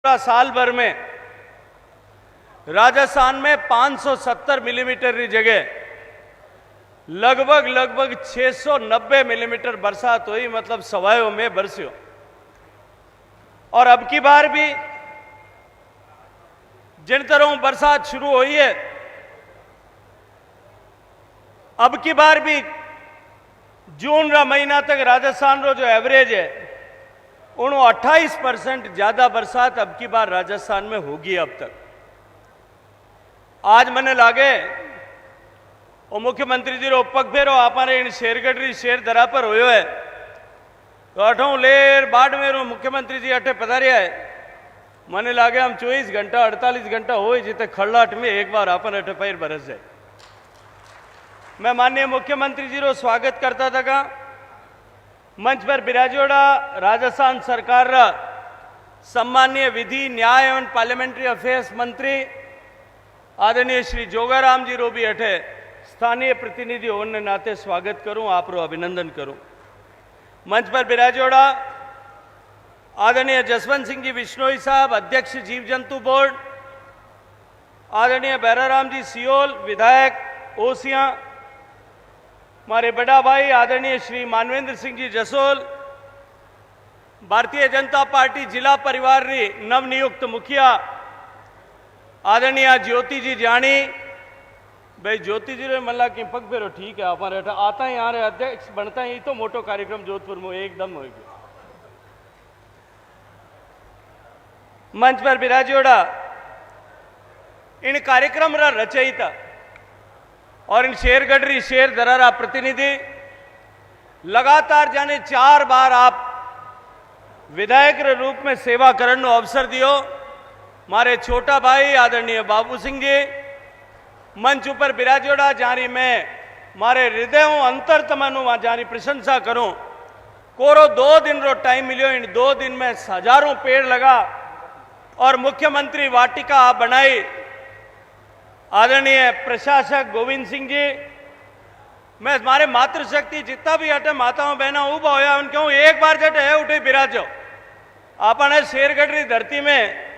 पूरा साल भर में राजस्थान में 570 मिलीमीटर की जगह लगभग 690 मिलीमीटर बरसात हुई, मतलब सवायों में बरसियो। और अब की बार भी जिन तरह बरसात शुरू हुई है, अब की बार भी जून रा महीना तक राजस्थान रो जो एवरेज है उन 28% ज्यादा बरसात अब की बार राजस्थान में होगी अब तक। आज मैंने लागे और मुख्यमंत्री जी रो पग फेरो आपने इन शेरगढ़ शेर दरा पर होयो है, तो अठों लेर बाड़मेर मुख्यमंत्री जी अठे पधारिया है। मने लागे हम 24 घंटा 48 घंटा हो जिते खड़लाट में एक बार अपन अठे पैर बरस जाए। मैं माननीय मुख्यमंत्री जी रो स्वागत करता था का मंच पर बिराजोड़ा राजस्थान सरकार रा सम्मानीय विधि न्याय एवं पार्लियामेंट्री अफेयर्स मंत्री आदरणीय श्री जोगाराम जी रो भी अठे स्थानीय प्रतिनिधि होने नाते स्वागत करूं, आप रो अभिनंदन करूं। मंच पर बिराजोड़ा आदरणीय जसवंत सिंह जी बिश्नोई साहब, अध्यक्ष जीव जंतु बोर्ड, आदरणीय बैराराम जी सियोल, विधायक ओसिया, हमारे बड़ा भाई आदरणीय श्री मानवेंद्र सिंह जी जसोल, भारतीय जनता पार्टी जिला परिवार री नवनियुक्त मुखिया आदरणीय ज्योति जी जानी। भाई ज्योति जी रे मल्ला की पग फेरो ठीक है, हमारे आता ही यहाँ अध्यक्ष बनता ही तो मोटो कार्यक्रम जोधपुर में एकदम हो गया। मंच पर बिराजोड़ा इन कार्यक्रम रा रचयिता और इन शेरगढ़ शेर दरारा प्रतिनिधि लगातार जाने 4 बार आप विधायक के रूप में सेवा करने को अवसर दियो। मारे छोटा भाई आदरणीय बाबू सिंह जी मंच ऊपर बिराजोड़ा, जारी में मारे हृदयों अंतरतमनु जारी प्रशंसा करूं। कोरो 2 दिन रो टाइम मिलियो, इन 2 दिन में हजारों पेड़ लगा और मुख्यमंत्री वाटिका बनाई। आदरणीय प्रशासक गोविंद सिंह जी, मैं हमारे मातृशक्ति जितना भी अटे माताओं बहना उबा होया उनके एक बार जटे है उठे बिराजो। आपने शेरगढ़ की धरती में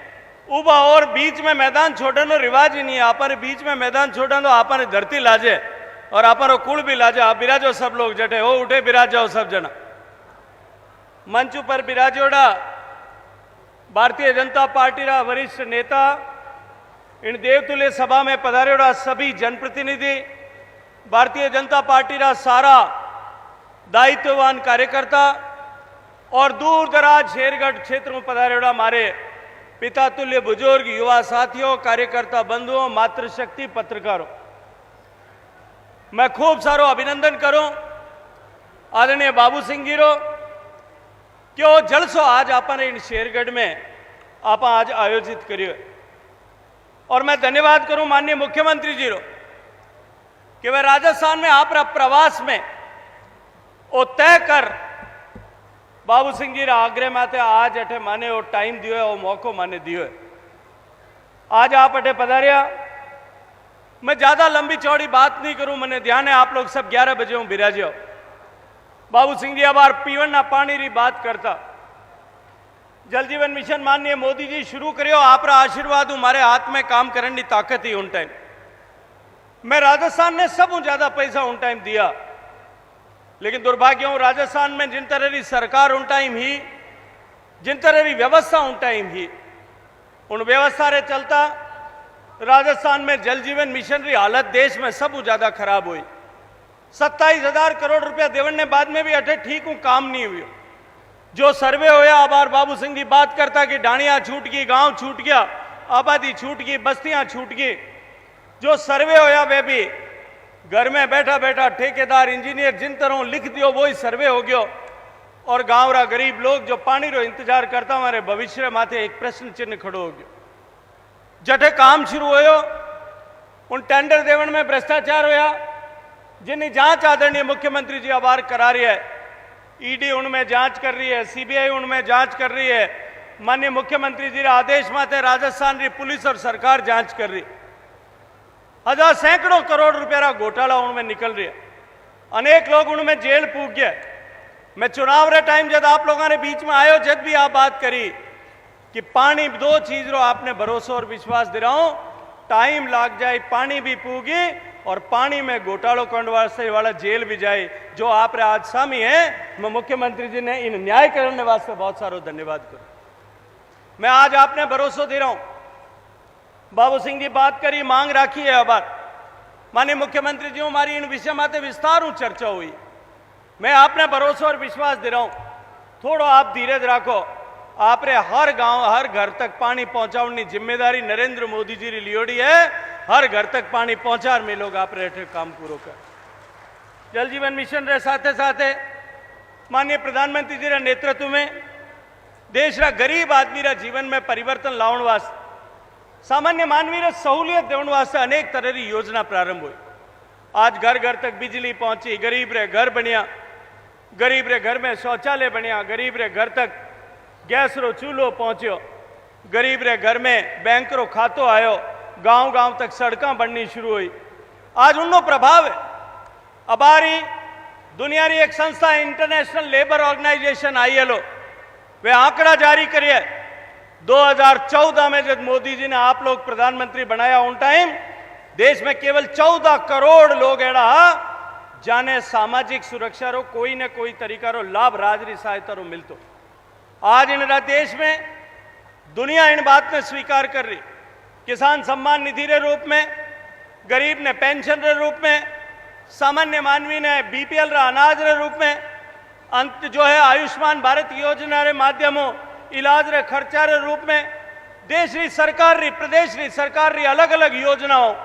उबा और बीच में मैदान छोड़ने रिवाज ही नहीं है। आपने बीच में मैदान छोड़ने तो आपने धरती लाजे और आपने कुल भी लाजे। आप बिराजो, सब लोग जटे हो उठे बिराज जाओ सब जना। मंच पर बिराजोड़ा भारतीय जनता पार्टी रा वरिष्ठ नेता, इन देवतुल्य सभा में पधारेड़ा सभी जनप्रतिनिधि, भारतीय जनता पार्टी रा सारा दायित्ववान कार्यकर्ता और दूर दराज शेरगढ़ क्षेत्र में पधारेड़ा मारे पिता तुल्य बुजुर्ग, युवा साथियों, कार्यकर्ता बंधुओं, मातृशक्ति पत्रकारों, मैं खूब सारो अभिनंदन करूं आदरणीय बाबू सिंह जी रो क्यों जलसो आज आपने इन शेरगढ़ में आप आज आयोजित करियो। और मैं धन्यवाद करूं माननीय मुख्यमंत्री जी रो कि वह राजस्थान में आप प्रवास में वो तय कर बाबू सिंह जी आग्रह में आज अठे माने वो टाइम दियो है, वो मौको माने दियो है। आज आप अठे पधारिया। मैं ज्यादा लंबी चौड़ी बात नहीं करूं, मैंने ध्यान है आप लोग सब 11 बजे हूं बिराजियो। बाबू सिंह जी अब पीवन ना पानी री बात करता। जल जीवन मिशन माननीय मोदी जी शुरू करियो, आप आशीर्वाद हमारे हाथ में काम करने की ताकत ही उन टाइम। मैं राजस्थान ने सब ज्यादा पैसा उन टाइम दिया, लेकिन दुर्भाग्य हूं राजस्थान में जिन तरह की सरकार उन टाइम ही, जिन तरह की व्यवस्था उन टाइम ही, उन व्यवस्था रे चलता राजस्थान में जल जीवन मिशन की हालत देश में सब ज्यादा खराब हुई। 27,000 करोड़ रुपया देवने बाद में भी अठे ठीक हूं काम नहीं हुई। जो सर्वे होया आबार बाबू सिंह जी बात करता कि डाणिया छूट गई, गांव छूट गया, आबादी छूट गई, बस्तियां छूट गई। जो सर्वे होया वे भी घर में बैठा बैठा ठेकेदार इंजीनियर जिन तरह लिख दियो वही सर्वे हो गयो। और गांव रा गरीब लोग जो पानी रो इंतजार करता हमारे भविष्य माथे एक प्रश्न चिन्ह खड़ो हो गयो। जठे काम शुरू होयो उन टेंडर देवन में भ्रष्टाचार होया, जिनकी जांच आदरणीय मुख्यमंत्री जी आभार करा रही है। ईडी उनमें जांच कर रही है, सीबीआई उनमें जांच कर रही है। माननीय मुख्यमंत्री जी आदेश माते राजस्थान की पुलिस और सरकार जांच कर रही। हजार सैकड़ों करोड़ रुपया का घोटाला उनमें निकल रही है। अनेक लोग उनमें जेल पूग गए। मैं चुनाव रे टाइम जब आप लोगों ने बीच में आयो जब भी आप बात करी कि पानी दो चीज रो आपने भरोसा और विश्वास दिलाओ, टाइम लाग जाए पानी भी पूगी और पानी में घोटालो करने वाला जेल भी जाए, जो आप आज सामी है। मैं मुख्यमंत्री जी ने इन न्याय करने वास्ते बहुत सारो धन्यवाद करूं। मैं आज आपने भरोसा दे रहा हूं। बाबू सिंह जी बात करी, मांग राखी है। अब माननीय मुख्यमंत्री जी हमारी इन विषय माते विस्तार चर्चा हुई। मैं आपने भरोसा और विश्वास दे रहा हूं, थोड़ा आप धीरज राखो। आपरे हर गांव हर घर तक पानी पहुंचाने जिम्मेदारी नरेंद्र मोदी जी री लियोड़ी है। हर घर तक पानी पहुंचा में लोग आप रहे काम पूरा कर। जल जीवन मिशन रे साथे साथे माननीय प्रधानमंत्री जी रे नेतृत्व में देश रा गरीब आदमी रा जीवन में परिवर्तन लाने वास्ते, सामान्य मानवी रे सहूलियत देने वास्ते अनेक तरह की योजना प्रारंभ हुई। आज घर घर तक बिजली पहुंची, गरीब रे घर बनिया, गरीब रे घर में शौचालय बनिया, गरीब रे घर तक गैस रो चूल्हो पहुंचो, गरीब रे घर में बैंक रो खातो आयो, गांव गांव तक सड़कें बननी शुरू हुई। आज उनको प्रभाव है। अबारी दुनिया री एक संस्था इंटरनेशनल लेबर ऑर्गेनाइजेशन ILO वे आंकड़ा जारी करिए 2014 में जब मोदी जी ने आप लोग प्रधानमंत्री बनाया उन टाइम देश में केवल 14 करोड़ लोग एड़ा जाने सामाजिक सुरक्षा रो कोई न कोई तरीका रो लाभ राजरी सहायता रो मिलतो। आज इन देश में दुनिया इन बात में स्वीकार कर रही। किसान सम्मान निधि रे रूप में, गरीब ने पेंशन रे रूप में, सामान्य मानवी ने BPL रा अनाज रे रूप में, अंत जो है आयुष्मान भारत योजना रे माध्यमों इलाज रे खर्चा रे रूप में देश री सरकार री प्रदेश री सरकार री अलग अलग योजनाओं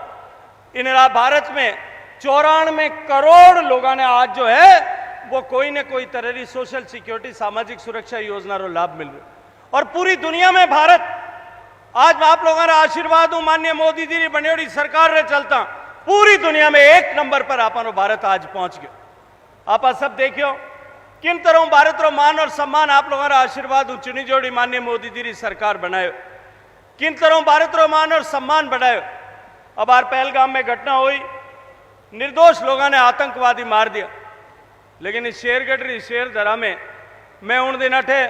इन भारत में 94 करोड़ लोगों ने आज जो है वो कोई न कोई तरह की सोशल सिक्योरिटी सामाजिक सुरक्षा योजना रो लाभ मिल रहा। और पूरी दुनिया में भारत आज आप लोगों का आशीर्वाद हूं, माननीय मोदी जी री बनेड़ी सरकार रे चलता पूरी दुनिया में 1 नंबर पर आपनो भारत आज पहुंच गयो। आप सब देखियो किन तरह भारत रो मान और सम्मान आप लोगों का आशीर्वाद हूं चुनी जोड़ी माननीय मोदी जी री सरकार बनायो, किन तरह भारत रो मान और सम्मान बढ़ायो। अब आर पहलगाम में घटना हुई, निर्दोष लोगों ने आतंकवादी मार दिया, लेकिन इस शेरगढ़ री शेरधरा में मैं उन दिन अठे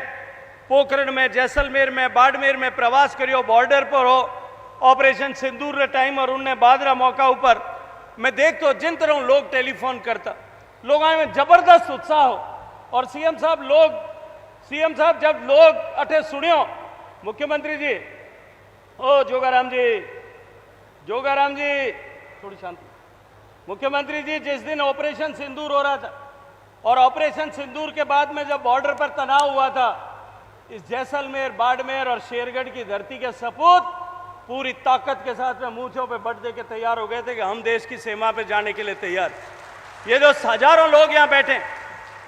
पोखरण में, जैसलमेर में, बाड़मेर में प्रवास करियो, बॉर्डर पर हो ऑपरेशन सिंदूर रे टाइम और उनने बादरा मौका ऊपर मैं देख तो जिन तरह लोग टेलीफोन करता, लोगों में जबरदस्त उत्साह हो। और सीएम साहब जब लोग अठे सुनियो मुख्यमंत्री जी, ओ जोगाराम जी थोड़ी शांति। मुख्यमंत्री जी जिस दिन ऑपरेशन सिंदूर हो रहा था और ऑपरेशन सिंदूर के बाद में जब बॉर्डर पर तनाव हुआ था, इस जैसलमेर, बाड़मेर और शेरगढ़ की धरती के सपूत पूरी ताकत के साथ में मूंछों पे बट दे के तैयार हो गए थे कि हम देश की सीमा पे जाने के लिए तैयार। ये जो हजारों लोग यहाँ बैठे,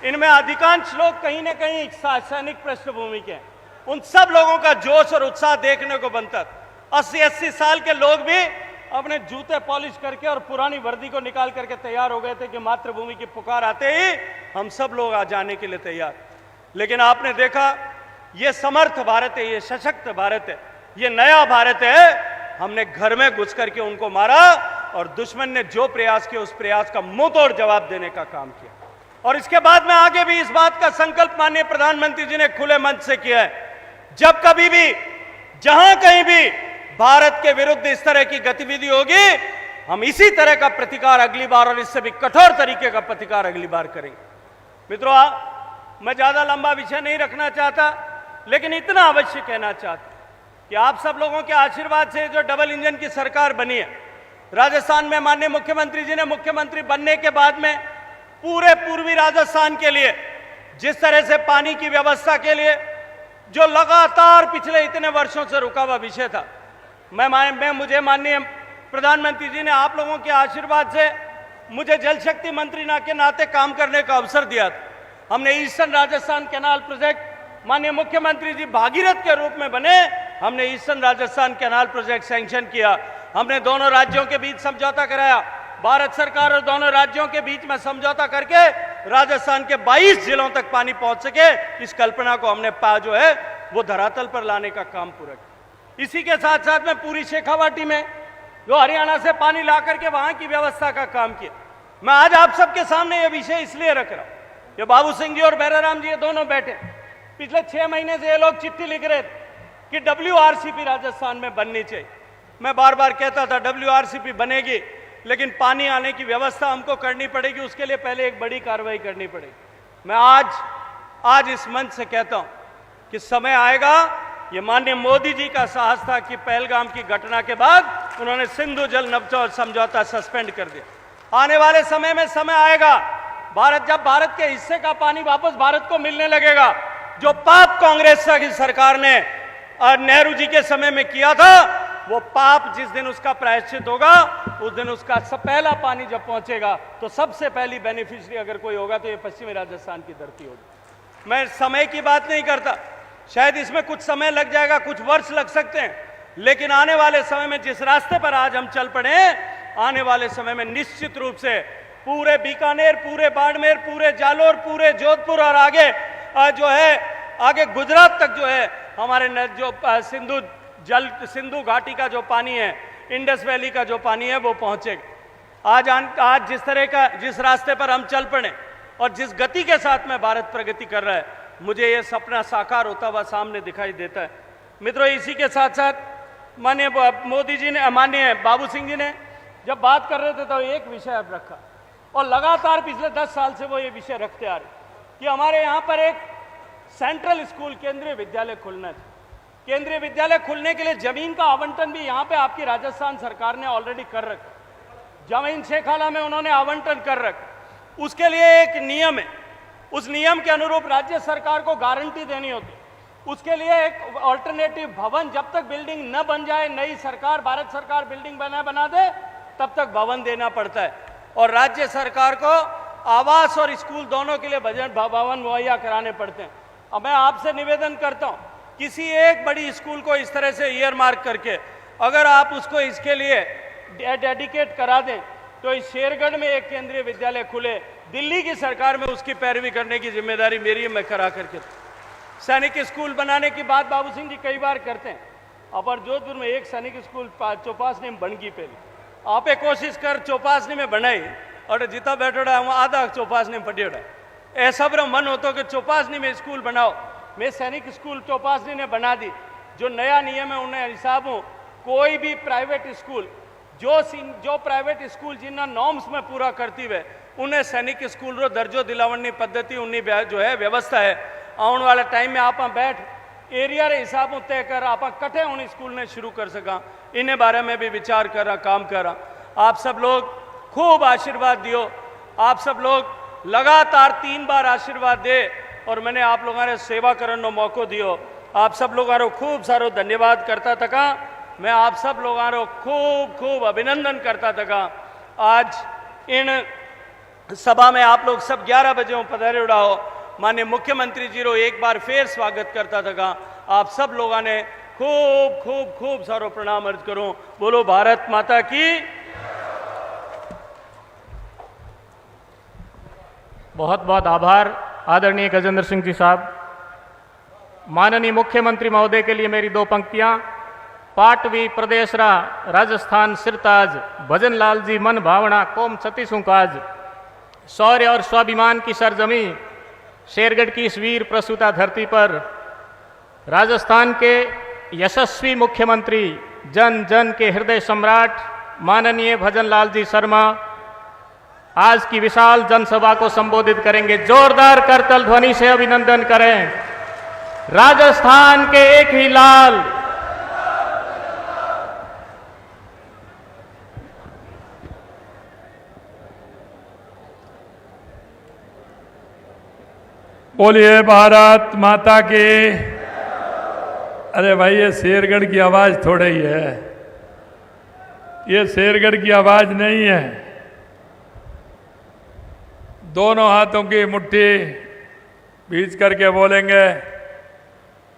इनमें अधिकांश लोग कहीं न कहीं सैनिक पृष्ठभूमि के हैं। उन सब लोगों का जोश और उत्साह देखने को बनता। 80-80 साल के लोग भी अपने जूते पॉलिश करके और पुरानी वर्दी को निकाल करके तैयार हो गए थे कि मातृभूमि की पुकार आते ही हम सब लोग आ जाने के लिए तैयार। लेकिन आपने देखा ये समर्थ भारत है, ये सशक्त भारत है, ये नया भारत है। हमने घर में घुस करके उनको मारा और दुश्मन ने जो प्रयास किया उस प्रयास का मुंह तोड़ जवाब देने का काम किया। और इसके बाद में आगे भी इस बात का संकल्प माननीय प्रधानमंत्री जी ने खुले मंच से किया है, जब कभी भी जहां कहीं भी भारत के विरुद्ध इस तरह की गतिविधि होगी, हम इसी तरह का प्रतिकार अगली बार और इससे भी कठोर तरीके का प्रतिकार अगली बार करेंगे। मित्रों, मैं ज्यादा लंबा विषय नहीं रखना चाहता, लेकिन इतना अवश्य कहना चाहता कि आप सब लोगों के आशीर्वाद से जो डबल इंजन की सरकार बनी है, राजस्थान में माननीय मुख्यमंत्री जी ने मुख्यमंत्री बनने के बाद में पूरे पूर्वी राजस्थान के लिए जिस तरह से पानी की व्यवस्था के लिए जो लगातार पिछले इतने वर्षों से रुका हुआ विषय था, मुझे माननीय प्रधानमंत्री जी ने आप लोगों के आशीर्वाद से मुझे जल शक्ति मंत्री के नाते काम करने का अवसर दिया था। हमने ईस्टर्न राजस्थान कैनाल प्रोजेक्ट, माननीय मुख्यमंत्री जी भागीरथ के रूप में बने, हमने eastern Rajasthan canal project sanction किया। हमने दोनों राज्यों के बीच समझौता कराया, भारत सरकार और दोनों राज्यों के बीच में समझौता करके राजस्थान के 22 जिलों तक पानी पहुंच सके, इस कल्पना को हमने जो है वो धरातल पर लाने का काम पूरा किया। इसी के साथ साथ में पूरी शेखावाटी में जो हरियाणा से पानी ला करके वहां की व्यवस्था का काम किया। मैं आज आप सबके सामने ये विषय इसलिए रख रहा हूं, ये बाबू सिंह जी और बैराराम जी ये दोनों बैठे, पिछले 6 महीने से ये लोग चिट्ठी लिख रहे थे कि WRCP राजस्थान में बननी चाहिए। मैं बार बार कहता था WRCP बनेगी, लेकिन पानी आने की व्यवस्था हमको करनी पड़ेगी, उसके लिए पहले एक बड़ी कार्रवाई करनी पड़ेगी। मैं आज इस मंच से कहता हूं कि समय आएगा, ये माननीय मोदी जी का साहस था कि पहलगाम की घटना के बाद उन्होंने सिंधु जल समझौता सस्पेंड कर दिया। आने वाले समय में समय आएगा, जब भारत के हिस्से का पानी वापस भारत को मिलने लगेगा। जो पाप कांग्रेस की सरकार ने नेहरू जी के समय में किया था, वो पाप जिस दिन उसका प्रायश्चित होगा, उस दिन उसका पहला पानी जब पहुंचेगा तो सबसे पहली बेनिफिशियरी अगर कोई होगा तो ये पश्चिमी राजस्थान की धरती होगी। मैं समय की बात नहीं करता, शायद इसमें कुछ समय लग जाएगा, कुछ वर्ष लग सकते हैं, लेकिन आने वाले समय में जिस रास्ते पर आज हम चल पड़े हैं, आने वाले समय में निश्चित रूप से पूरे बीकानेर, पूरे बाड़मेर, पूरे जालोर, पूरे जोधपुर और आगे आगे गुजरात तक जो है हमारे जो सिंधु घाटी का जो पानी है, इंडस वैली का जो पानी है, वो पहुंचेगा। आज जिस रास्ते पर हम चल पड़े और जिस गति के साथ में भारत प्रगति कर रहा है, मुझे ये सपना साकार होता हुआ सामने दिखाई देता है। मित्रों, इसी के साथ साथ माननीय मोदी जी ने, माननीय बाबू सिंह जी ने जब बात कर रहे थे तो एक विषय अब रखा, और लगातार पिछले 10 साल से वो ये विषय रखते आ रहे कि हमारे यहाँ पर एक सेंट्रल स्कूल, केंद्रीय विद्यालय खुलना चाहिए। केंद्रीय विद्यालय खुलने के लिए जमीन का आवंटन भी यहाँ पे आपकी राजस्थान सरकार ने ऑलरेडी कर रखा, जमीन शेखाला में उन्होंने आवंटन कर रखा। उसके लिए एक नियम है, उस नियम के अनुरूप राज्य सरकार को गारंटी देनी होती है। उसके लिए एक ऑल्टरनेटिव भवन, जब तक बिल्डिंग न बन जाए, नई सरकार, भारत सरकार बिल्डिंग बना दे, तब तक भवन देना पड़ता है। और राज्य सरकार को आवास और स्कूल दोनों के लिए भवन मुहैया कराने पड़ते हैं। अब मैं आपसे निवेदन करता हूं, किसी एक बड़ी स्कूल को इस तरह से ईयर मार्क करके अगर आप उसको इसके लिए डेडिकेट करा दें, तो इस शेरगढ़ में एक केंद्रीय विद्यालय खुले। दिल्ली की सरकार में उसकी पैरवी करने की जिम्मेदारी मेरी है, मैं करा करके। सैनिक स्कूल बनाने की बात बाबू सिंह जी कई बार करते हैं, और जोधपुर में एक सैनिक स्कूल चौपासनी में बन गई। पहले आपे कोशिश कर चौपासनी में बनाई, और जितना बैठोड़ा वहाँ आधा चौपासनी में पटियोड़ा। ऐसा बड़ा मन होता कि चौपासनी में स्कूल बनाओ। मैं सैनिक स्कूल चौपासनी ने बना दी। जो नया नियम है उन्हें हिसाब हो, कोई भी प्राइवेट स्कूल जो प्राइवेट स्कूल जिन्ना नॉर्म्स में पूरा करती है, उन्हें सैनिक स्कूल रो दर्जो दिलावनी पद्धति उन्नी जो है व्यवस्था है। आने वाले टाइम में आप बैठ एरिया रे हिसाब तय कर आप कटे उन स्कूल ने शुरू कर सका। इन्हें बारे में भी विचार करा, काम करा। आप सब लोग खूब आशीर्वाद दियो, आप सब लोग लगातार 3 बार आशीर्वाद दे, और मैंने आप लोगों ने सेवा करने नो मौको दियो। आप सब लोगों को खूब सारो धन्यवाद करता थका। मैं आप सब लोगों को खूब खूब अभिनंदन करता थका। आज इन सभा में आप लोग सब 11 बजे पधारे उड़ा हो। माननीय मुख्यमंत्री जी रो एक बार फिर स्वागत करता थका। आप सब लोगों ने खूब खूब खूब सारो प्रणाम अर्ज करूं। बोलो भारत माता की। बहुत बहुत आभार आदरणीय गजेंद्र सिंह जी साहब। माननीय मुख्यमंत्री महोदय के लिए मेरी 2 पंक्तियां। पाटवी प्रदेशरा राजस्थान सिरताज, भजन लाल जी मन भावना कोम छत्तीसों काज। शौर्य और स्वाभिमान की सरजमी शेरगढ़ की इस वीर प्रसूता धरती पर राजस्थान के यशस्वी मुख्यमंत्री, जन जन के हृदय सम्राट माननीय भजन लाल जी शर्मा आज की विशाल जनसभा को संबोधित करेंगे। जोरदार करतल ध्वनि से अभिनंदन करें। राजस्थान के एक ही लाल, बोलिए भारत माता की। अरे भाई, ये शेरगढ़ की आवाज थोड़ी ही है, ये शेरगढ़ की आवाज नहीं है। दोनों हाथों की मुट्ठी बीच करके बोलेंगे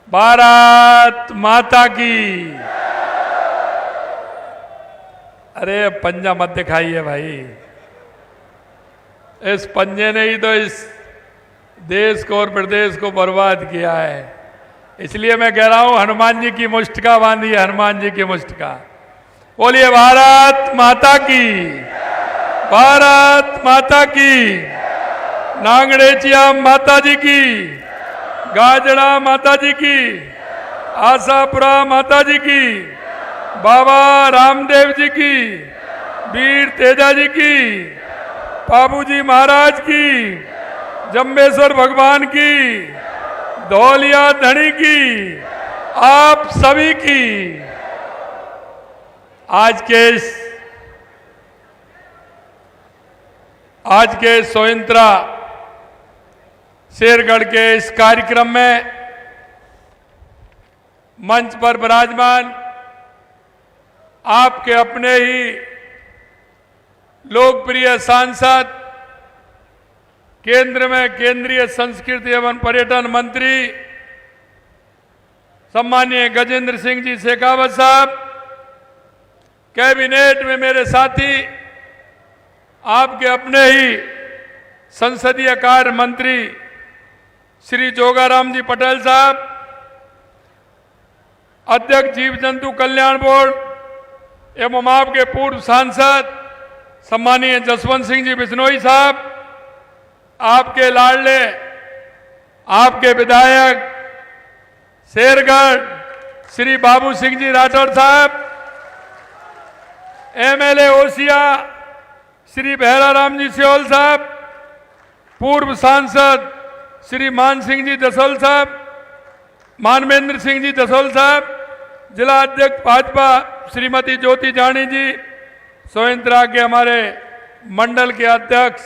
भारत माता की। अरे पंजा मत दिखाइए भाई, इस पंजे ने ही तो इस देश को और प्रदेश को बर्बाद किया है। इसलिए मैं कह रहा हूं, हनुमान जी की मुष्टिका बांधिए, हनुमान जी की मुष्टिका। बोलिए भारत माता की, भारत माता की। नांगड़ेचिया माता जी की, गाजड़ा माता जी की, आशापुरा माता जी की, बाबा रामदेव जी की, वीर तेजा जी की, बाबूजी महाराज की, जम्बेश्वर भगवान की, धौलिया धनी की, आप सभी की आज के सोयंत्रा शेरगढ़ के इस कार्यक्रम में मंच पर विराजमान आपके अपने ही लोकप्रिय सांसद, केंद्र में केंद्रीय संस्कृति एवं पर्यटन मंत्री सम्माननीय गजेंद्र सिंह जी शेखावत साहब, कैबिनेट में मेरे साथी, आपके अपने ही संसदीय कार्य मंत्री श्री जोगाराम जी पटेल साहब, अध्यक्ष जीव जंतु कल्याण बोर्ड एवं आपके पूर्व सांसद सम्माननीय जसवंत सिंह जी बिश्नोई साहब, आपके लाडले, आपके विधायक शेरगढ़ श्री बाबू सिंह जी राठौर साहब, एमएलए ओसिया श्री भैराराम जी सियोल साहब, पूर्व सांसद श्री मान सिंह जी जसोल साहब, मानवेंद्र सिंह जी जसोल साहब, जिला अध्यक्ष भाजपा श्रीमती ज्योति जानी जी, सोयंत्रा के हमारे मंडल के अध्यक्ष,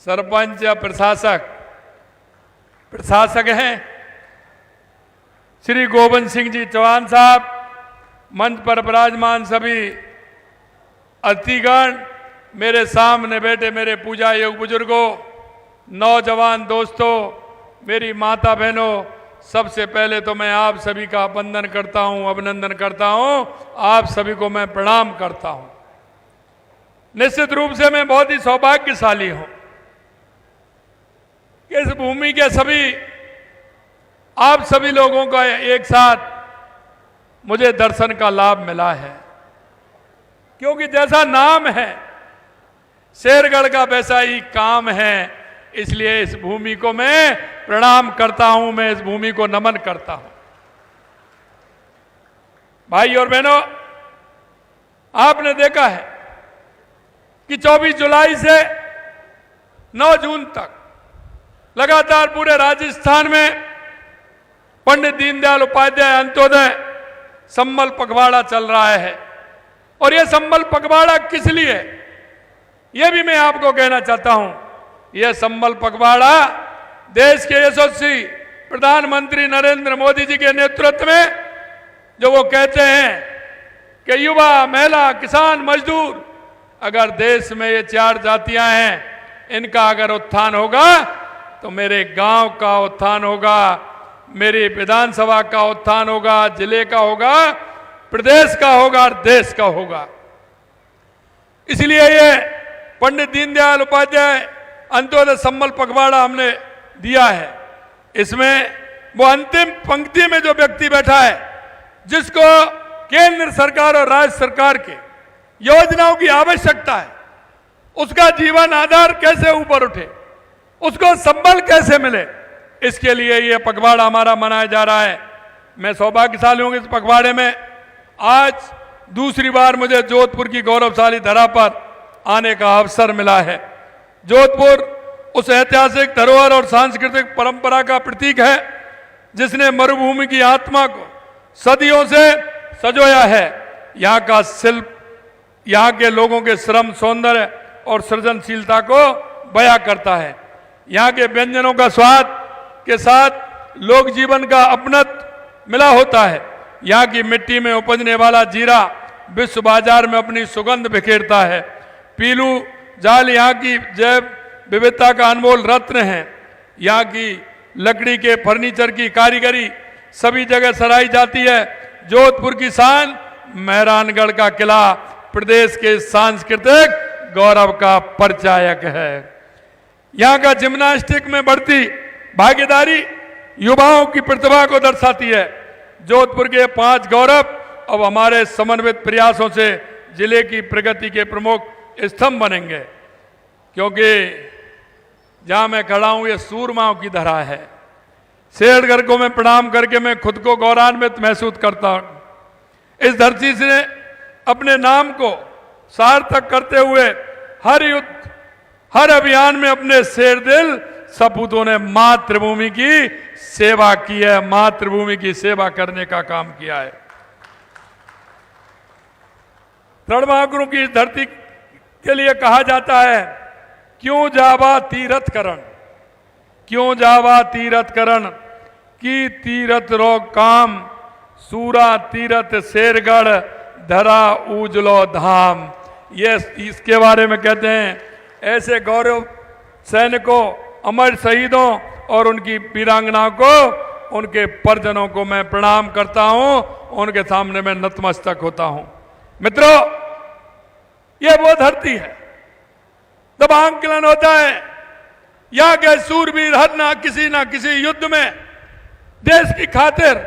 सरपंच या प्रशासक हैं श्री गोविंद सिंह जी चौहान साहब, मंच पर विराजमान सभी अतिथिगण, मेरे सामने बैठे मेरे पूजा योग बुजुर्गों, नौजवान दोस्तों, मेरी माता बहनों, सबसे पहले तो मैं आप सभी का वंदन करता हूं, अभिनंदन करता हूं, आप सभी को मैं प्रणाम करता हूं। निश्चित रूप से मैं बहुत ही सौभाग्यशाली हूं कि इस भूमि के सभी आप सभी लोगों का एक साथ मुझे दर्शन का लाभ मिला है, क्योंकि जैसा नाम है शेरगढ़ का वैसा ही काम है, इसलिए इस भूमि को मैं प्रणाम करता हूं, मैं इस भूमि को नमन करता हूं। भाई और बहनों, आपने देखा है कि 24 जुलाई से 9 जून तक लगातार पूरे राजस्थान में पंडित दीनदयाल उपाध्याय अंत्योदय संबल पखवाड़ा चल रहा है। और यह संबल पखवाड़ा किस लिए, यह भी मैं आपको कहना चाहता हूं। यह संबल पखवाड़ा देश के यशस्वी प्रधानमंत्री नरेंद्र मोदी जी के नेतृत्व में, जो वो कहते हैं कि युवा, महिला, किसान, मजदूर, अगर देश में ये 4 जातियां हैं, इनका अगर उत्थान होगा तो मेरे गांव का उत्थान होगा, मेरी विधानसभा का उत्थान होगा, जिले का होगा, प्रदेश का होगा और देश का होगा। इसलिए ये पंडित दीनदयाल उपाध्याय अंत्योदय संबल पखवाड़ा हमने दिया है। इसमें वो अंतिम पंक्ति में जो व्यक्ति बैठा है, जिसको केंद्र सरकार और राज्य सरकार के योजनाओं की आवश्यकता है, उसका जीवन आधार कैसे ऊपर उठे, उसको संबल कैसे मिले, इसके लिए ये पखवाड़ा हमारा मनाया जा रहा है। मैं सौभाग्यशाली हूं इस पखवाड़े में आज दूसरी बार मुझे जोधपुर की गौरवशाली धरा पर आने का अवसर मिला है। जोधपुर उस ऐतिहासिक धरोहर और सांस्कृतिक परंपरा का प्रतीक है, जिसने मरुभूमि की आत्मा को सदियों से सजोया है। यहाँ का शिल्प यहाँ के लोगों के श्रम, सौंदर्य और सृजनशीलता को बयां करता है। यहाँ के व्यंजनों का स्वाद के साथ लोक जीवन का अपनत्व मिला होता है। यहाँ की मिट्टी में उपजने वाला जीरा विश्व बाजार में अपनी सुगंध बिखेरता है। पीलू जाल यहाँ की जैव विविधता का अनमोल रत्न है। यहाँ की लकड़ी के फर्नीचर की कारीगरी सभी जगह सराही जाती है। जोधपुर की शान मेहरानगढ़ का किला प्रदेश के सांस्कृतिक गौरव का परिचायक है। यहाँ का जिम्नास्टिक में बढ़ती भागीदारी युवाओं की प्रतिभा को दर्शाती है। जोधपुर के 5 गौरव अब हमारे समन्वित प्रयासों से जिले की प्रगति के प्रमुख स्तंभ बनेंगे, क्योंकि जहां मैं खड़ा हूं ये सूरमाओं की धरा है। शेरगढ़ को मैं प्रणाम करके मैं खुद को गौरवान्वित महसूस करता हूं। इस धरती से अपने नाम को सार्थक करते हुए हर युद्ध, हर अभियान में अपने शेरदिल सपूतों ने मातृभूमि की सेवा की है, मातृभूमि की सेवा करने का काम किया है। रणबांकुरों की इस धरती के लिए कहा जाता है, क्यों जावा तीरथ करण, क्यों जावा तीरथ करण की तीरथ रो काम, सूरा तीरथ शेरगढ़ धरा उजलो धाम। ये इसके बारे में कहते हैं, ऐसे गौरव सैनिकों, अमर शहीदों और उनकी वीरांगनाओं को, उनके परिजनों को मैं प्रणाम करता हूं, उनके सामने मैं नतमस्तक होता हूं। मित्रों, यह वो धरती है जब आंकलन होता है, यहाँ के सूरवीर हर ना किसी युद्ध में देश की खातिर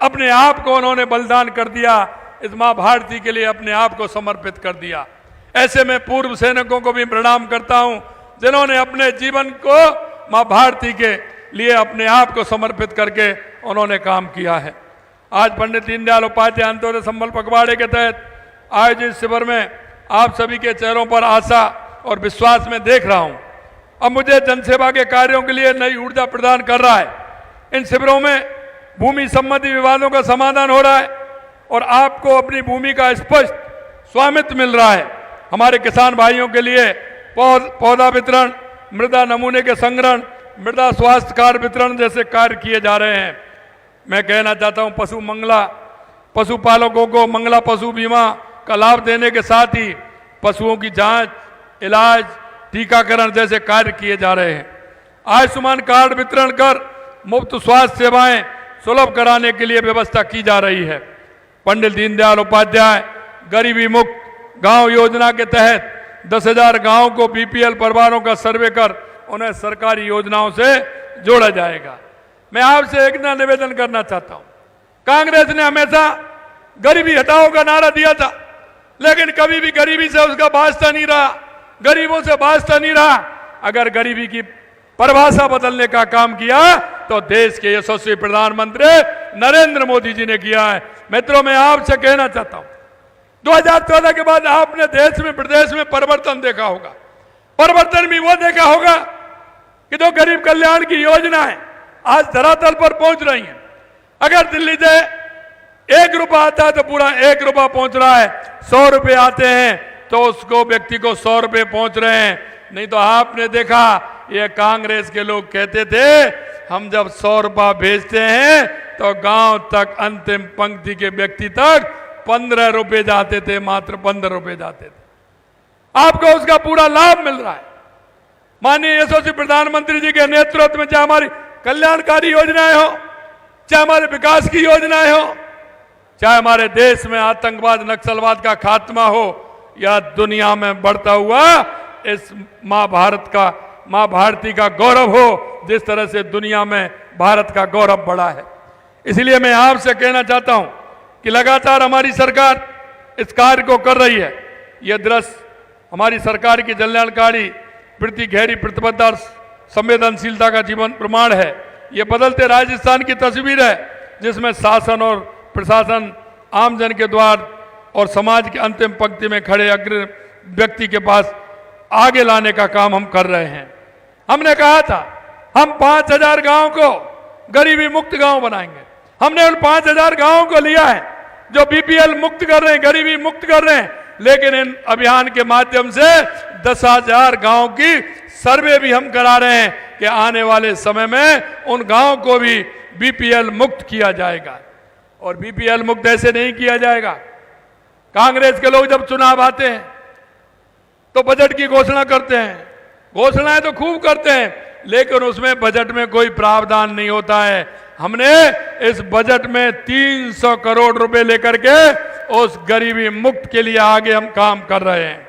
अपने आप को उन्होंने बलिदान कर दिया, इस मां भारती के लिए अपने आप को समर्पित कर दिया। ऐसे में पूर्व सैनिकों को भी प्रणाम करता हूं, जिन्होंने अपने जीवन को मां भारती के लिए अपने आप को समर्पित करके उन्होंने काम किया है। आज पंडित दीनदयाल उपाध्याय अंत्योदय संबल पखवाड़े के तहत आयोजित शिविर में आप सभी के चेहरों पर आशा और विश्वास में देख रहा हूं। अब मुझे जनसेवा के कार्यों के लिए नई ऊर्जा प्रदान कर रहा है। इन शिविरों में भूमि संबंधी विवादों का समाधान हो रहा है और आपको अपनी भूमि का स्पष्ट स्वामित्व मिल रहा है। हमारे किसान भाइयों के लिए पौधा वितरण, मृदा नमूने के संग्रहण, मृदा स्वास्थ्य कार्ड वितरण जैसे कार्य किए जा रहे हैं। मैं कहना चाहता हूं, पशु मंगला, पशुपालकों को मंगला पशु बीमा का लाभ देने के साथ ही पशुओं की जांच, इलाज, टीकाकरण जैसे कार्य किए जा रहे हैं। आयुष्मान कार्ड वितरण कर मुफ्त स्वास्थ्य सेवाएं सुलभ कराने के लिए व्यवस्था की जा रही है। पंडित दीनदयाल उपाध्याय गरीबी मुक्त गांव योजना के तहत 10,000 गांवों को बीपीएल परिवारों का सर्वे कर उन्हें सरकारी योजनाओं से जोड़ा जाएगा। मैं आपसे एक निवेदन करना चाहता हूं, कांग्रेस ने हमेशा गरीबी हटाओ का नारा दिया था, लेकिन कभी भी गरीबी से उसका वास्ता नहीं रहा, गरीबों से वास्ता नहीं रहा। अगर गरीबी की परिभाषा बदलने का काम किया तो देश के यशस्वी प्रधानमंत्री नरेंद्र मोदी जी ने किया है। मित्रों, मैं आपसे कहना चाहता हूं, 2014 के बाद आपने देश में, प्रदेश में परिवर्तन देखा होगा। परिवर्तन भी वो देखा होगा कि जो गरीब कल्याण की योजनाएं आज धरातल पर पहुंच रही हैं। अगर दिल्ली से 1 रुपया आता है तो पूरा 1 रुपया पहुंच रहा है, 100 रुपये आते हैं तो उसको व्यक्ति को 100 रुपये पहुंच रहे हैं। नहीं तो आपने देखा, ये कांग्रेस के लोग कहते थे हम जब 100 रुपया भेजते हैं तो गांव तक, अंतिम पंक्ति के व्यक्ति तक 15 रुपये जाते थे, मात्र 15 रुपये जाते थे। आपको उसका पूरा लाभ मिल रहा है। माननीय यशस्वी प्रधानमंत्री जी के नेतृत्व में चाहे हमारी कल्याणकारी योजनाएं हो, चाहे हमारे विकास की योजनाएं हो, चाहे हमारे देश में आतंकवाद, नक्सलवाद का खात्मा हो, या दुनिया में बढ़ता हुआ इस मां भारती का गौरव हो, जिस तरह से दुनिया में भारत का गौरव बढ़ा है। इसलिए मैं आपसे कहना चाहता हूं कि लगातार हमारी सरकार इस कार्य को कर रही है। यह दृश्य हमारी सरकार की कल्याणकारी प्रति गहरी प्रतिबद्धता और संवेदनशीलता का जीवन प्रमाण है। यह बदलते राजस्थान की तस्वीर है, जिसमें शासन और प्रशासन आमजन के द्वार और समाज की अंतिम पंक्ति में खड़े अग्र व्यक्ति के पास आगे लाने का काम हम कर रहे हैं। हमने कहा था हम 5,000 गांव को गरीबी मुक्त गांव बनाएंगे। हमने उन 5,000 गांवों को लिया है जो बीपीएल मुक्त कर रहे हैं, गरीबी मुक्त कर रहे हैं, लेकिन इन अभियान के माध्यम से 10,000 गांव की सर्वे भी हम करा रहे हैं कि आने वाले समय में उन गांवों को भी बीपीएल मुक्त किया जाएगा। और बीपीएल मुक्त ऐसे नहीं किया जाएगा। कांग्रेस के लोग जब चुनाव आते हैं तो बजट की घोषणा करते हैं, घोषणाएं तो खूब करते हैं, लेकिन उसमें बजट में कोई प्रावधान नहीं होता है। हमने इस बजट में 300 करोड़ रुपए लेकर के उस गरीबी मुक्त के लिए आगे हम काम कर रहे हैं।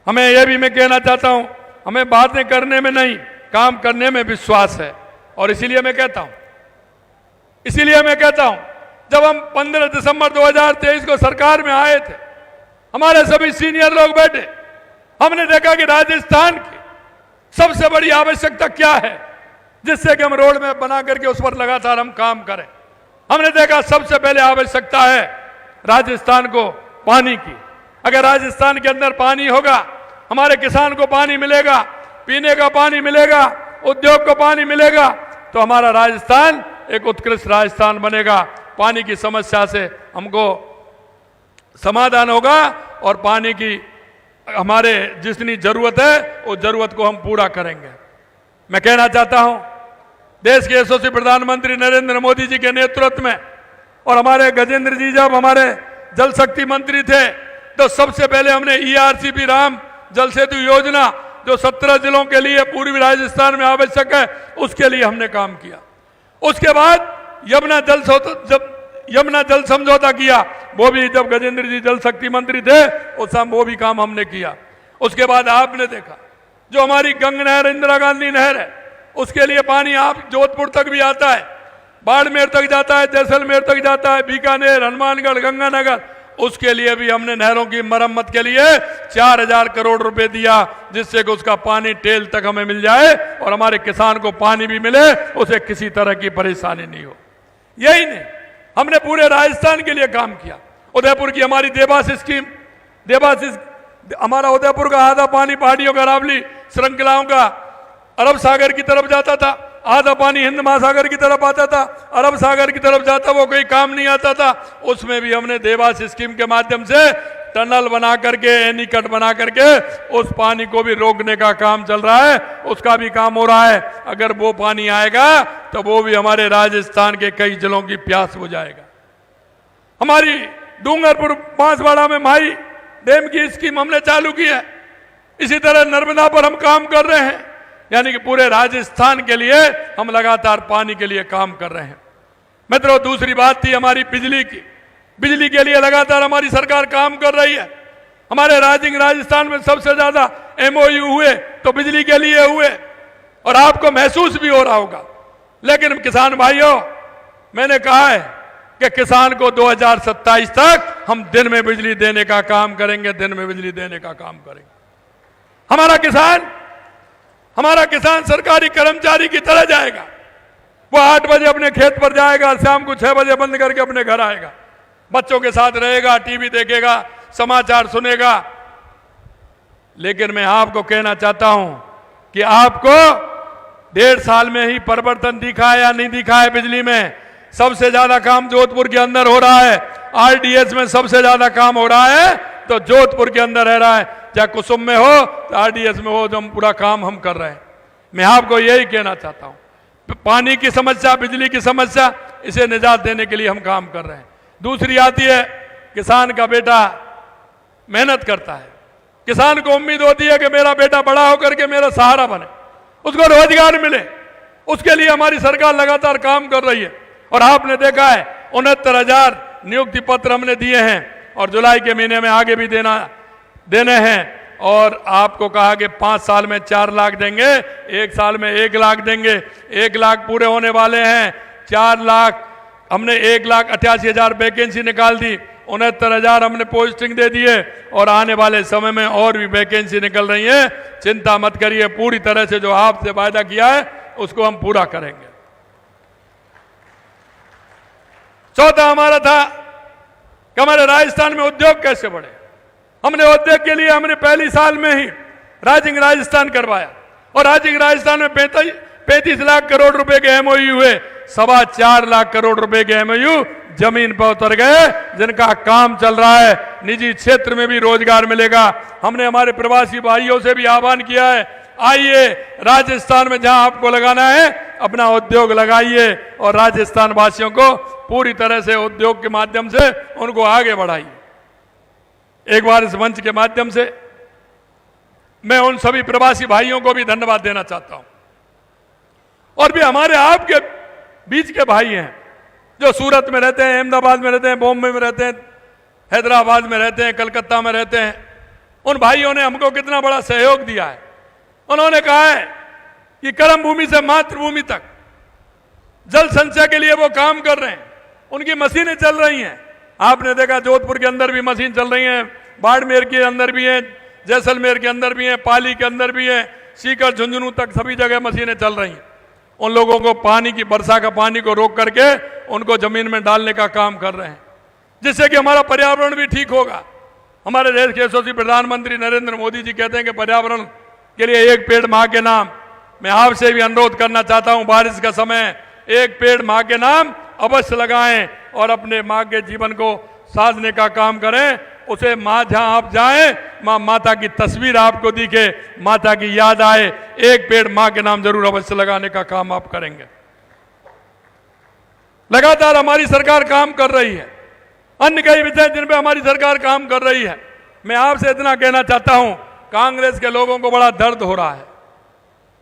हमें यह भी मैं कहना चाहता हूं, हमें बातें करने में नहीं, काम करने में विश्वास है। और इसीलिए मैं कहता हूं जब हम 15 दिसंबर 2023 को सरकार में आए थे, हमारे सभी सीनियर लोग बैठे, हमने देखा कि राजस्थान की सबसे बड़ी आवश्यकता क्या है। जिससे कि हम रोड मैप बना करके उस पर लगातार हम काम करें। हमने देखा सबसे पहले आवश्यकता है राजस्थान को पानी की। अगर राजस्थान के अंदर पानी होगा, हमारे किसान को पानी मिलेगा, पीने का पानी मिलेगा, उद्योग को पानी मिलेगा, तो हमारा राजस्थान एक उत्कृष्ट राजस्थान बनेगा। पानी की समस्या से हमको समाधान होगा और पानी की हमारे जितनी जरूरत है उस जरूरत को हम पूरा करेंगे। मैं कहना चाहता हूं, देश के यशस्वी प्रधानमंत्री नरेंद्र मोदी जी के नेतृत्व में और हमारे गजेंद्र जी जब हमारे जल शक्ति मंत्री थे तो सबसे पहले हमने ERCP राम जल सेतु योजना जो 17 जिलों के लिए पूर्वी राजस्थान में आवश्यक है उसके लिए हमने काम किया। उसके बाद यमुना जल समझौता किया, वो भी जब गजेंद्र जी जल शक्ति मंत्री थे उस समय वो भी काम हमने किया। उसके बाद आपने देखा जो हमारी गंगा नहर, इंदिरा गांधी नहर है, उसके लिए पानी आप जोधपुर तक भी आता है, बाड़मेर तक जाता है, जैसलमेर तक जाता है, बीकानेर, हनुमानगढ़, गंगानगर, उसके लिए भी हमने नहरों की मरम्मत के लिए 4000 करोड़ रुपए दिया, जिससे कि उसका पानी टेल तक हमें मिल जाए और हमारे किसान को पानी भी मिले, उसे किसी तरह की परेशानी नहीं हो। यही नहीं, हमने पूरे राजस्थान के लिए काम किया। उदयपुर की हमारी देवास स्कीम, हमारा उदयपुर का आधा पानी पहाड़ियों का अरावली श्रृंखलाओं का अरब सागर की तरफ जाता था, आधा पानी हिंद महासागर की तरफ आता था, अरब सागर की तरफ जाता, वो कोई काम नहीं आता था। उसमें भी हमने देवास स्कीम के माध्यम से टनल बना करके, एनीकट बना करके उस पानी को भी रोकने का काम चल रहा है, उसका भी काम हो रहा है। अगर वो पानी आएगा तो वो भी हमारे राजस्थान के कई जिलों की प्यास बुझाएगा। हमारी डूंगरपुर बांसवाड़ा में माई डैम की स्कीम हमने चालू की है, इसी तरह नर्मदा पर हम काम कर रहे हैं। यानी कि पूरे राजस्थान के लिए हम लगातार पानी के लिए काम कर रहे हैं। मित्रों, दूसरी बात थी हमारी बिजली की। बिजली के लिए लगातार हमारी सरकार काम कर रही है। हमारे राजस्थान में सबसे ज्यादा MOU हुए तो बिजली के लिए हुए और आपको महसूस भी हो रहा होगा। लेकिन किसान भाइयों, मैंने कहा है कि किसान को 2027 तक हम दिन में बिजली देने का काम करेंगे, दिन में बिजली देने का काम करेंगे। हमारा किसान सरकारी कर्मचारी की तरह जाएगा। वो 8 बजे अपने खेत पर जाएगा, शाम को 6 बजे बंद करके अपने घर आएगा, बच्चों के साथ रहेगा, टीवी देखेगा, समाचार सुनेगा। लेकिन मैं आपको कहना चाहता हूं कि आपको 1.5 साल में ही परिवर्तन दिखा है या नहीं दिखा है। बिजली में सबसे ज्यादा काम जोधपुर के अंदर हो रहा है, RDS में सबसे ज्यादा काम हो रहा है तो जोधपुर के अंदर रह रहा है। चाहे कुसुम में हो तो RDS में हो, जो हम पूरा काम हम कर रहे हैं। मैं आपको यही कहना चाहता हूं, पानी की समस्या, बिजली की समस्या, इसे निजात देने के लिए हम काम कर रहे हैं। दूसरी आती है, किसान का बेटा मेहनत करता है, किसान को उम्मीद होती है कि मेरा बेटा बड़ा होकर के मेरा सहारा बने, उसको रोजगार मिले, उसके लिए हमारी सरकार लगातार काम कर रही है। और आपने देखा है 69,000 नियुक्ति पत्र हमने दिए हैं और जुलाई के महीने में आगे भी देने हैं। और आपको कहा कि 5 साल में 4 लाख देंगे, 1 साल में 1 लाख देंगे। 1 लाख पूरे होने वाले हैं, 4 लाख हमने 1,88,000 वैकेंसी निकाल दी, 69,000 हमने पोस्टिंग दे दिए और आने वाले समय में और भी वैकेंसी निकल रही है। चिंता मत करिए, पूरी तरह से जो आपसे वायदा किया है उसको हम पूरा करेंगे। चौथा हमारा था कि हमारे राजस्थान में उद्योग कैसे बढ़े। हमने उद्योग के लिए हमने पहली साल में ही राइजिंग राजस्थान करवाया और राइजिंग राजस्थान में 35 लाख करोड़ रुपए के MOU हुए, 4.25 लाख करोड़ रुपए के MOU जमीन पर उतर गए, जिनका काम चल रहा है। निजी क्षेत्र में भी रोजगार मिलेगा। हमने हमारे प्रवासी भाइयों से भी आह्वान किया है, आइए राजस्थान में जहां आपको लगाना है अपना उद्योग लगाइए और राजस्थान वासियों को पूरी तरह से उद्योग के माध्यम से उनको आगे बढ़ाइए। एक बार इस मंच के माध्यम से मैं उन सभी प्रवासी भाइयों को भी धन्यवाद देना चाहता हूं और भी हमारे आपके बीच के भाई हैं जो सूरत में रहते हैं, अहमदाबाद में रहते हैं, बॉम्बे में रहते हैं, हैदराबाद में रहते हैं, कलकत्ता में रहते हैं। उन भाइयों ने हमको कितना बड़ा सहयोग दिया है। उन्होंने कहा है कि कर्म भूमि से मातृभूमि तक जल संचय के लिए वो काम कर रहे हैं, उनकी मशीनें चल रही हैं। आपने देखा जोधपुर के अंदर भी मशीन चल रही है, बाड़मेर के अंदर भी है, जैसलमेर के अंदर भी है, पाली के अंदर भी है, सीकर झुंझुनू तक सभी जगह मशीनें चल रही हैं। उन लोगों को पानी की वर्षा का पानी को रोक करके उनको जमीन में डालने का काम कर रहे हैं, जिससे कि हमारा पर्यावरण भी ठीक होगा। हमारे देश के यशस्वी प्रधानमंत्री नरेंद्र मोदी जी कहते हैं कि पर्यावरण के लिए एक पेड़ मां के नाम। मैं आपसे भी अनुरोध करना चाहता हूं, बारिश का समय एक पेड़ मां के नाम अवश्य लगाएं और अपने मां के जीवन को साधने का काम करें। उसे मां जहां आप जाएं, माता की तस्वीर आपको दिखे, माता की याद आए, एक पेड़ मां के नाम जरूर अवश्य लगाने का काम आप करेंगे। लगातार हमारी सरकार काम कर रही है, अन्य कई विषय जिन पे हमारी सरकार काम कर रही है। मैं आपसे इतना कहना चाहता हूं, कांग्रेस के लोगों को बड़ा दर्द हो रहा है,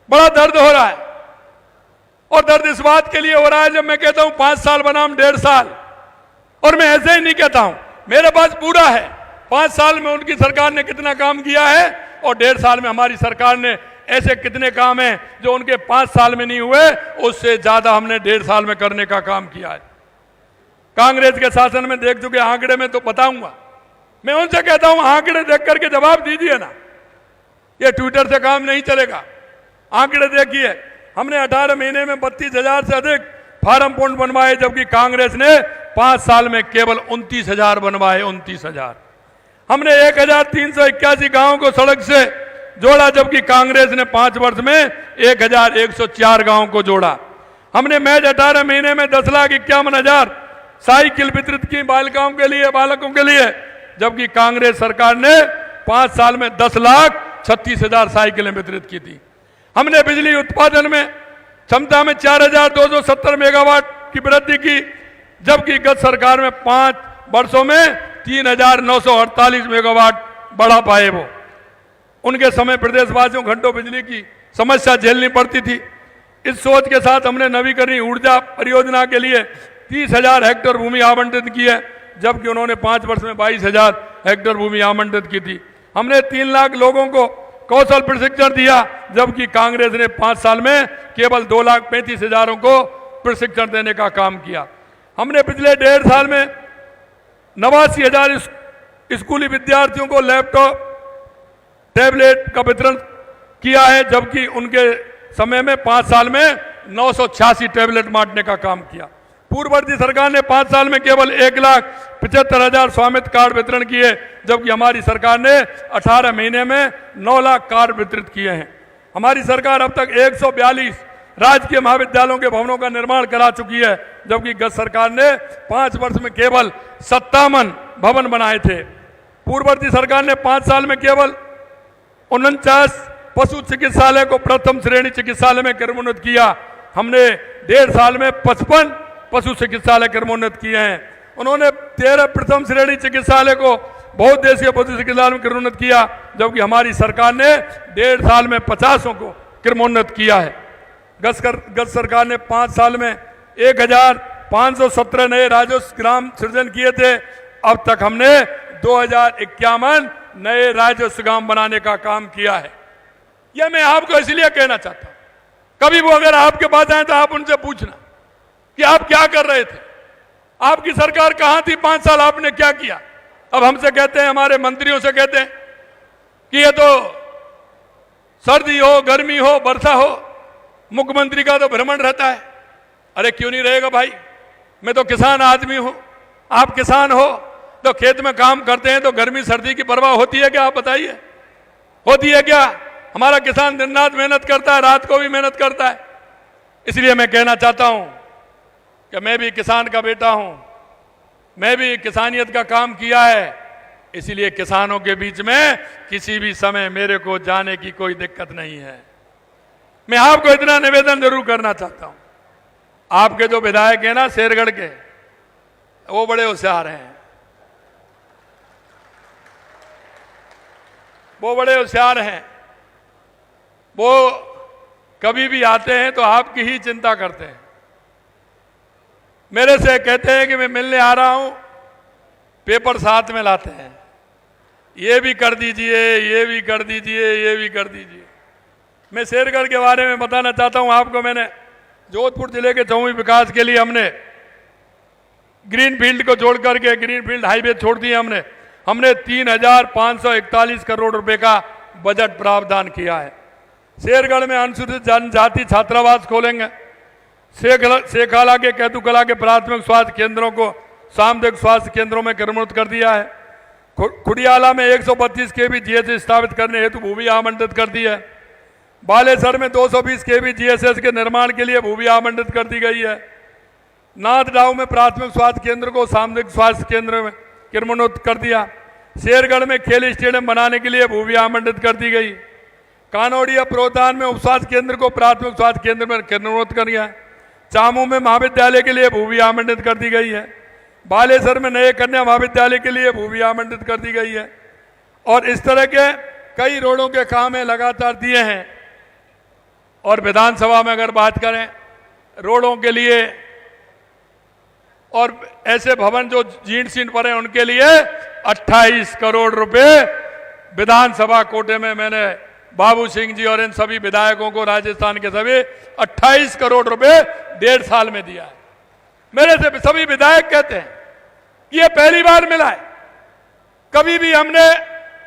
बड़ा दर्द हो रहा है। और दर्द इस बात के लिए हो रहा है, जब मैं कहता हूं 5 साल बनाम 1.5 साल, और मैं ऐसे ही नहीं कहता हूं, मेरे पास पूरा है 5 साल में उनकी सरकार ने कितना काम किया है और 1.5 साल में हमारी सरकार ने ऐसे कितने काम हैं जो उनके 5 साल में नहीं हुए, उससे ज्यादा हमने 1.5 साल में करने का काम किया है। कांग्रेस के शासन में देख चुके आंकड़े में तो बताऊंगा, मैं उनसे कहता हूं आंकड़े देख करके जवाब दीजिए ना, ये ट्विटर से काम नहीं चलेगा। आंकड़े देखिए, हमने 18 महीने में 32,000 से अधिक फार्म पॉइंट बनवाए, जबकि कांग्रेस ने 5 साल में केवल 29,000 बनवाए। 29,000। हमने 1,381 गांवों को सड़क से जोड़ा, जबकि कांग्रेस ने 5 वर्ष में 1,104 गांवों को जोड़ा। हमने महज 18 महीने में 10,51,000 साइकिल वितरित की बालिकाओं के लिए, बालकों के लिए, जबकि कांग्रेस सरकार ने 5 साल में 10,36,000 साइकिलें वितरित की थी। हमने बिजली उत्पादन में क्षमता में 4,270 मेगावाट की वृद्धि की, जबकि गत सरकार में 5 वर्षों में 3,948 मेगावाट बढ़ा पाए। वो उनके समय प्रदेशवासियों घंटों बिजली की समस्या झेलनी पड़ती थी। इस सोच के साथ हमने नवीकरणीय ऊर्जा परियोजना के लिए 30,000 हेक्टेयर भूमि आवंटित की है, जबकि उन्होंने 5 वर्ष में 22,000 हेक्टेयर भूमि आवंटित की थी। हमने 3 लाख लोगों को कौशल प्रशिक्षण दिया, जबकि कांग्रेस ने 5 साल में केवल 2,35,000 को प्रशिक्षण देने का काम किया। हमने पिछले 1.5 साल में 89,000 स्कूली विद्यार्थियों को लैपटॉप टैबलेट का वितरण किया है, जबकि उनके समय में 5 साल में 986 टैबलेट बांटने का काम किया। पूर्ववर्ती सरकार ने 5 साल में केवल 1,75,000 स्वामित्व कार्ड वितरण किए, जबकि हमारी सरकार ने 18 महीने में 9 लाख कार्ड वितरित किए हैं। हमारी सरकार अब तक 142 राजकीय महाविद्यालयों के भवनों का निर्माण करा चुकी है, जबकि गत सरकार ने 5 वर्ष में केवल 57 भवन बनाए थे। पूर्ववर्ती सरकार ने 5 साल में केवल 49 पशु चिकित्सालय को प्रथम श्रेणी चिकित्सालय में क्रमोन्नत किया। हमने 1.5 साल में 55 पशु चिकित्सालय क्रमोन्नत किए हैं। उन्होंने 13 प्रथम श्रेणी चिकित्सालय को बहुउद्देशीय पशु चिकित्सालय में क्रमोन्नत किया, जबकि हमारी सरकार ने 1.5 साल में 50 को क्रमोन्नत किया है। गत सरकार ने 5 साल में 1,517 नए राजस्व ग्राम सृजन किए थे। अब तक हमने 2,051 नए राजस्व ग्राम बनाने का काम किया है। यह मैं आपको इसलिए कहना चाहता हूं, कभी वो अगर आपके पास आए तो आप उनसे पूछना कि आप क्या कर रहे थे, आपकी सरकार कहां थी 5 साल, आपने क्या किया। अब हमसे कहते हैं, हमारे मंत्रियों से कहते हैं कि ये तो सर्दी हो, गर्मी हो, वर्षा हो, मुख्यमंत्री का तो भ्रमण रहता है। अरे क्यों नहीं रहेगा भाई, मैं तो किसान आदमी हूं, आप किसान हो तो खेत में काम करते हैं, तो गर्मी सर्दी की परवाह होती है क्या, आप बताइए, होती है क्या। हमारा किसान दिन रात मेहनत करता है, रात को भी मेहनत करता है। इसलिए मैं कहना चाहता हूं कि मैं भी किसान का बेटा हूं, मैं भी किसानियत का काम किया है, इसलिए किसानों के बीच में किसी भी समय मेरे को जाने की कोई दिक्कत नहीं है। मैं आपको इतना निवेदन जरूर करना चाहता हूं, आपके जो विधायक हैं ना शेरगढ़ के, वो बड़े होशियार हैं, वो बड़े होशियार हैं। वो कभी भी आते हैं तो आपकी ही चिंता करते हैं। मेरे से कहते हैं कि मैं मिलने आ रहा हूं, पेपर साथ में लाते हैं, ये भी कर दीजिए, ये भी कर दीजिए, ये भी कर दीजिए। मैं शेरगढ़ के बारे में बताना चाहता हूं आपको। मैंने जोधपुर जिले के चौमुखी विकास के लिए हमने ग्रीन फील्ड को जोड़ करके ग्रीन फील्ड हाईवे छोड़ दिए। हमने 3,541 करोड़ रुपए का बजट प्रावधान किया है। शेरगढ़ में अनुसूचित जनजाति छात्रावास खोलेंगे, सेखाला के कैतुकला के प्राथमिक स्वास्थ्य केंद्रों को सामुदायिक स्वास्थ्य केंद्रों में क्रमोन्नत कर दिया है। खुडियाला में 132 केवी जीएसएस स्थापित करने हेतु भूमि आवंटित कर दी है। बालेसर में 220 केवी जीएसएस के निर्माण के लिए भूमि आवंटित कर दी गई है। नाथडाउ में प्राथमिक स्वास्थ्य केंद्र को सामुदायिक स्वास्थ्य केंद्र में क्रमोन्नत कर दिया। शेरगढ़ में खेल स्टेडियम बनाने के लिए भूमि आवंटित कर दी गई। कानोड़िया प्रोतान में उप स्वास्थ्य केंद्र को प्राथमिक स्वास्थ्य केंद्र में क्रमोन्नत कर दिया। चामू में महाविद्यालय के लिए भूमि आवंटित कर दी गई है। बालेसर में नए कन्या महाविद्यालय के लिए भूमि आवंटित कर दी गई है। और इस तरह के कई रोडों के काम है लगातार दिए हैं। और विधानसभा में अगर बात करें रोडों के लिए और ऐसे भवन जो जीर्ण शीर्ण पड़े उनके लिए 28 करोड़ रुपए विधानसभा कोटे में मैंने बाबू सिंह जी और इन सभी विधायकों को राजस्थान के सभी 28 करोड़ रुपए 1.5 साल में दिया है। मेरे से सभी विधायक कहते हैं कि ये पहली बार मिला है। कभी भी हमने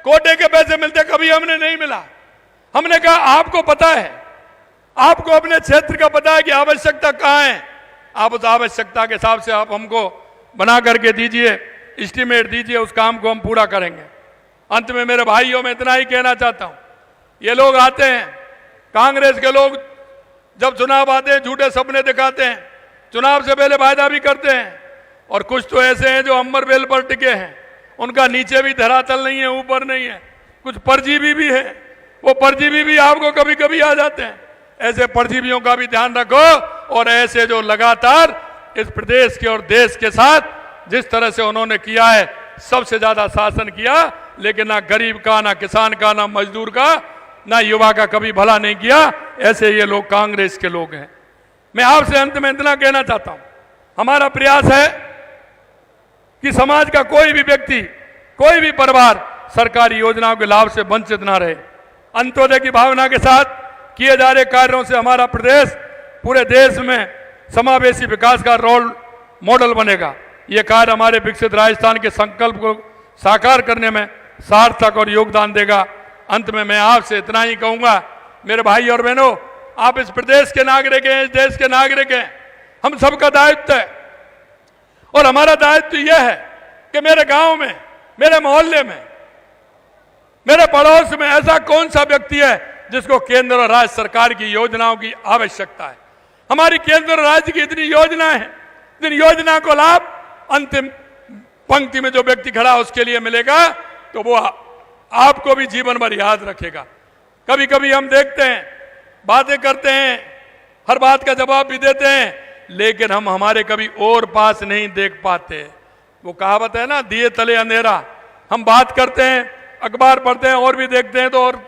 कोटे के पैसे मिलते, कभी हमने नहीं मिला। हमने कहा आपको पता है, आपको अपने क्षेत्र का पता है कि आवश्यकता कहां है, आप उस आवश्यकता के हिसाब से आप हमको बना करके दीजिए, एस्टीमेट दीजिए, उस काम को हम पूरा करेंगे। अंत में मेरे भाइयों में इतना ही कहना चाहता हूं, ये लोग आते हैं, कांग्रेस के लोग जब चुनाव आते हैं झूठे सपने दिखाते हैं, चुनाव से पहले वायदा भी करते हैं। और कुछ तो ऐसे हैं जो अंबर बेल पर टिके हैं, उनका नीचे भी धरातल नहीं है, ऊपर नहीं है। कुछ परजीवी भी है, वो परजीवी भी आपको कभी कभी आ जाते हैं। ऐसे परजीवियों का भी ध्यान रखो। और ऐसे जो लगातार इस प्रदेश के और देश के साथ जिस तरह से उन्होंने किया है, सबसे ज्यादा शासन किया, लेकिन ना गरीब का, ना किसान का, ना मजदूर का, ना युवा का कभी भला नहीं किया। ऐसे ये लोग कांग्रेस के लोग हैं। मैं आपसे अंत में इतना कहना चाहता हूं, हमारा प्रयास है कि समाज का कोई भी व्यक्ति, कोई भी परिवार सरकारी योजनाओं के लाभ से वंचित ना रहे। अंत्योदय की भावना के साथ किए जा रहे कार्यों से हमारा प्रदेश पूरे देश में समावेशी विकास का रोल मॉडल बनेगा। ये कार्य हमारे विकसित राजस्थान के संकल्प को साकार करने में सार्थक और योगदान देगा। अंत में मैं आपसे इतना ही कहूंगा, मेरे भाई और बहनों, आप इस प्रदेश के नागरिक हैं, इस देश के नागरिक हैं, हम सबका दायित्व है। और हमारा दायित्व यह है कि मेरे गांव में, मेरे मोहल्ले में, मेरे पड़ोस में ऐसा कौन सा व्यक्ति है जिसको केंद्र और राज्य सरकार की योजनाओं की आवश्यकता है। हमारी केंद्र और राज्य की इतनी योजनाएं हैं, जिन योजना को लाभ अंतिम पंक्ति में जो व्यक्ति खड़ा उसके लिए मिलेगा, तो वो आपको भी जीवन भर याद रखेगा। कभी कभी हम देखते हैं, बातें करते हैं, हर बात का जवाब भी देते हैं, लेकिन हम हमारे कभी और पास नहीं देख पाते। वो कहावत है ना, दिए तले अंधेरा। हम बात करते हैं, अखबार पढ़ते हैं और भी देखते हैं, तो और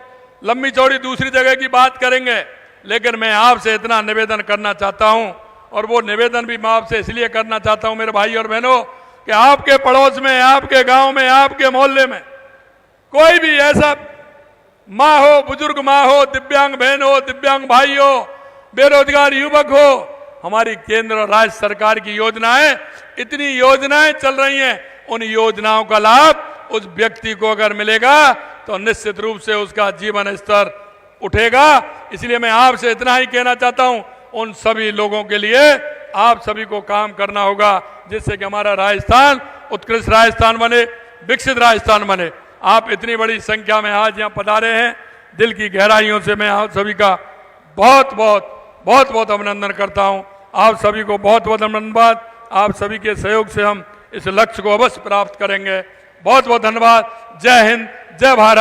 लंबी चौड़ी दूसरी जगह की बात करेंगे। लेकिन मैं आपसे इतना निवेदन करना चाहता हूं, और वो निवेदन भी मैं आपसे इसलिए करना चाहता हूं मेरे भाई और बहनों, कि आपके पड़ोस में, आपके गांव में, आपके मोहल्ले में कोई भी ऐसा माँ हो, बुजुर्ग माँ हो, दिव्यांग बहन हो, दिव्यांग भाई हो, बेरोजगार युवक हो, हमारी केंद्र और राज्य सरकार की योजनाएं, इतनी योजनाएं चल रही हैं, उन योजनाओं का लाभ उस व्यक्ति को अगर मिलेगा तो निश्चित रूप से उसका जीवन स्तर उठेगा। इसलिए मैं आपसे इतना ही कहना चाहता हूं, उन सभी लोगों के लिए आप सभी को काम करना होगा, जिससे कि हमारा राजस्थान उत्कृष्ट राजस्थान बने, विकसित राजस्थान बने। आप इतनी बड़ी संख्या में आज यहाँ पधारे हैं, दिल की गहराइयों से मैं आप सभी का बहुत बहुत अभिनंदन करता हूं। आप सभी को बहुत बहुत धन्यवाद। आप सभी के सहयोग से हम इस लक्ष्य को अवश्य प्राप्त करेंगे। बहुत बहुत धन्यवाद। जय हिंद, जय भारत।